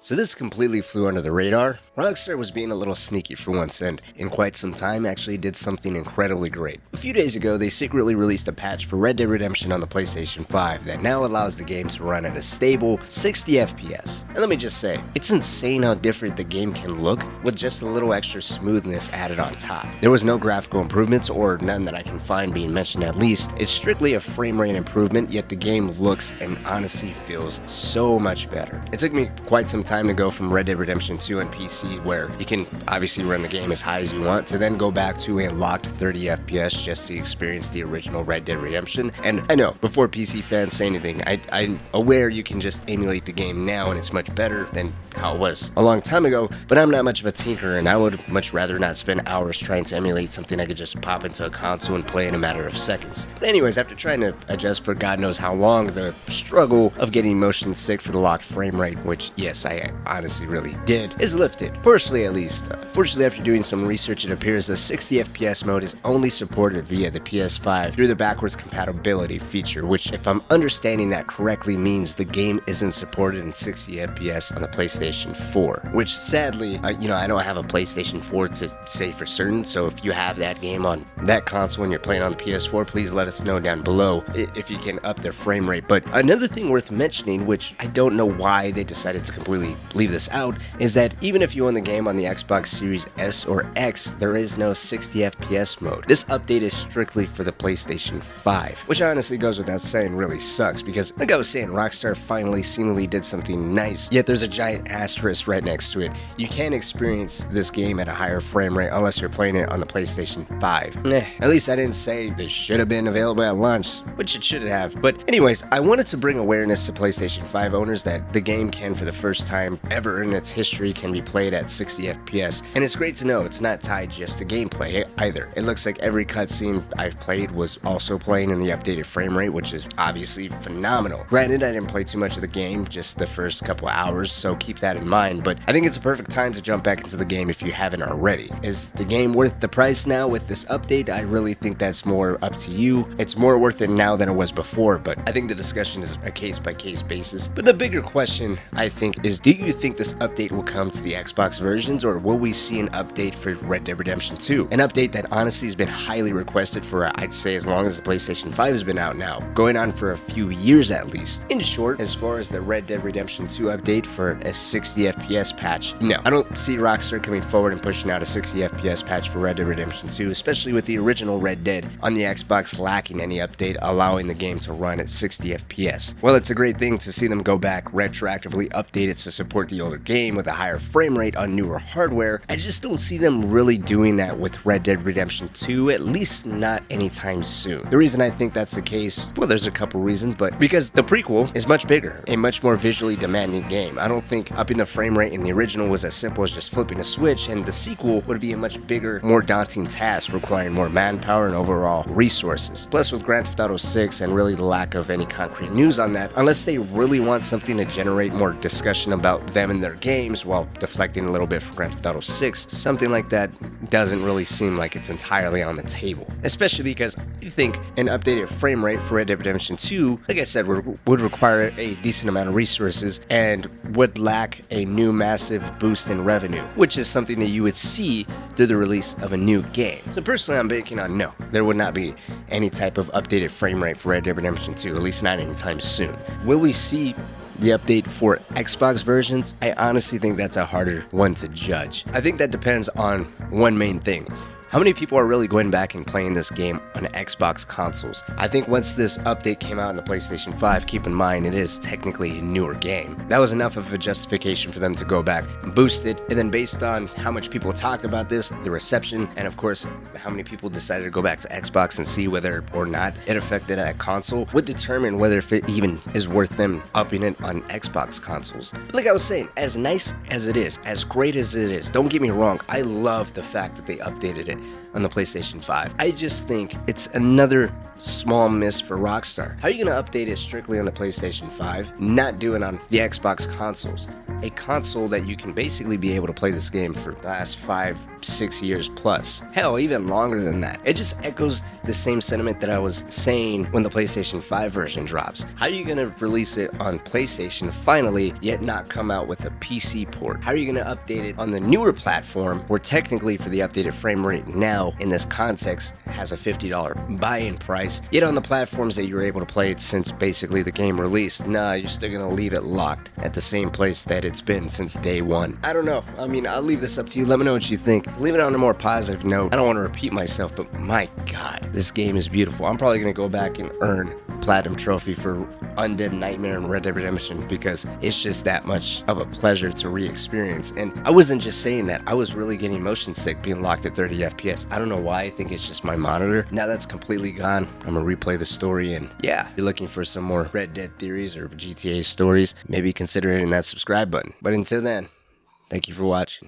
So this completely flew under the radar. Rockstar was being a little sneaky for once, and in quite some time actually did something incredibly great. A few days ago, they secretly released a patch for Red Dead Redemption on the PlayStation 5 that now allows the game to run at a stable 60 FPS. And let me just say, it's insane how different the game can look with just a little extra smoothness added on top. There was no graphical improvements, or none that I can find being mentioned at least. It's strictly a frame rate improvement, yet the game looks and honestly feels so much better. It took me quite some time to go from Red Dead Redemption 2 on PC, where you can obviously run the game as high as you want, to then go back to a locked 30 FPS just to experience the original Red Dead Redemption. And I know, before PC fans say anything, I'm aware you can just emulate the game now and it's much better than how it was a long time ago, but I'm not much of a tinker and I would much rather not spend hours trying to emulate something I could just pop into a console and play in a matter of seconds. But anyways, after trying to adjust for God knows how long, the struggle of getting motion sick for the locked frame rate, which yes, I honestly really did, is lifted, partially at least. Fortunately, after doing some research, it appears the 60 FPS mode is only supported via the PS5 through the backwards compatibility feature, which, if I'm understanding that correctly, means the game isn't supported in 60 FPS on the PlayStation 4, which sadly, I don't have a PlayStation 4 to say for certain, so if you have that game on that console and you're playing on the PS4, please let us know down below if you can up their frame rate. But another thing worth mentioning, which I don't know why they decided to completely leave this out, is that even if you own the game on the Xbox Series S or X, there is no 60 FPS mode. This update is strictly for the PlayStation 5, which honestly goes without saying really sucks, because like I was saying, Rockstar finally seemingly did something nice, yet there's a giant asterisk right next to it. You can't experience this game at a higher frame rate unless you're playing it on the PlayStation 5. At least I didn't say this should have been available at launch, which it should have. But anyways, I wanted to bring awareness to PlayStation 5 owners that the game can, for the first time ever in its history, can be played at 60 FPS. And it's great to know it's not tied just to gameplay either. It looks like every cutscene I've played was also playing in the updated frame rate, which is obviously phenomenal. Granted, I didn't play too much of the game, just the first couple hours, so keep that in mind, but I think it's a perfect time to jump back into the game if you haven't already. Is the game worth the price now with this update? I really think that's more up to you. It's more worth it now than it was before, but I think the discussion is a case-by-case basis. But the bigger question, I think, is do you think this update will come to the Xbox versions, or will we see an update for Red Dead Redemption 2? An update that honestly has been highly requested for, I'd say, as long as the PlayStation 5 has been out now, going on for a few years at least. In short, as far as the Red Dead Redemption 2 update for a 60 FPS patch, no, I don't see Rockstar coming forward and pushing out a 60 FPS patch for Red Dead Redemption 2, especially with the original Red Dead on the Xbox lacking any update allowing the game to run at 60 FPS. Well, it's a great thing to see them go back, retroactively update it to support the older game with a higher frame rate on newer hardware. I just don't see them really doing that with Red Dead Redemption 2, at least not anytime soon. The reason I think that's the case, well, there's a couple reasons, but because the prequel is much bigger, a much more visually demanding game. I don't think upping the frame rate in the original was as simple as just flipping a switch, and the sequel would be a much bigger, more daunting task, requiring more manpower and overall resources. Plus, with Grand Theft Auto 6 and really the lack of any concrete news on that, unless they really want something to generate more discussion about them and their games while deflecting a little bit from Grand Theft Auto 6, something like that doesn't really seem like it's entirely on the table. Especially because I think an updated frame rate for Red Dead Redemption 2, like I said, would require a decent amount of resources and would lack a new massive boost in revenue, which is something that you would see through the release of a new game. So personally, I'm banking on no, there would not be any type of updated frame rate for Red Dead Redemption 2, at least not anytime soon. Will we see the update for Xbox versions? I honestly think that's a harder one to judge. I think that depends on one main thing. How many people are really going back and playing this game on Xbox consoles? I think once this update came out on the PlayStation 5, keep in mind it is technically a newer game. That was enough of a justification for them to go back and boost it, and then based on how much people talked about this, the reception, and of course how many people decided to go back to Xbox and see whether or not it affected that console would determine whether if it even is worth them upping it on Xbox consoles. But like I was saying, as nice as it is, as great as it is, don't get me wrong, I love the fact that they updated it on the PlayStation 5. I just think it's another small miss for Rockstar. How are you going to update it strictly on the PlayStation 5, not do it on the Xbox consoles? a console that you can basically be able to play this game for the last 5-6 years plus. Hell, even longer than that. It just echoes the same sentiment that I was saying when the PlayStation 5 version drops. How are you going to release it on PlayStation finally, yet not come out with a PC port? How are you going to update it on the newer platform, where technically for the updated frame rate now, in this context, has a $50 buy-in price, yet on the platforms that you were able to play it since basically the game released, nah, you're still going to leave it locked at the same place that it's been since day one. I don't know. I mean, I'll leave this up to you. Let me know what you think. Leave it on a more positive note. I don't want to repeat myself, but my God, this game is beautiful. I'm probably going to go back and earn a Platinum Trophy for Undead Nightmare and Red Dead Redemption because it's just that much of a pleasure to re-experience. And I wasn't just saying that. I was really getting motion sick being locked at 30 FPS. I don't know why. I think it's just my monitor. Now that's completely gone. I'm going to replay the story, and yeah, if you're looking for some more Red Dead theories or GTA stories, maybe consider hitting that subscribe button. But until then, thank you for watching.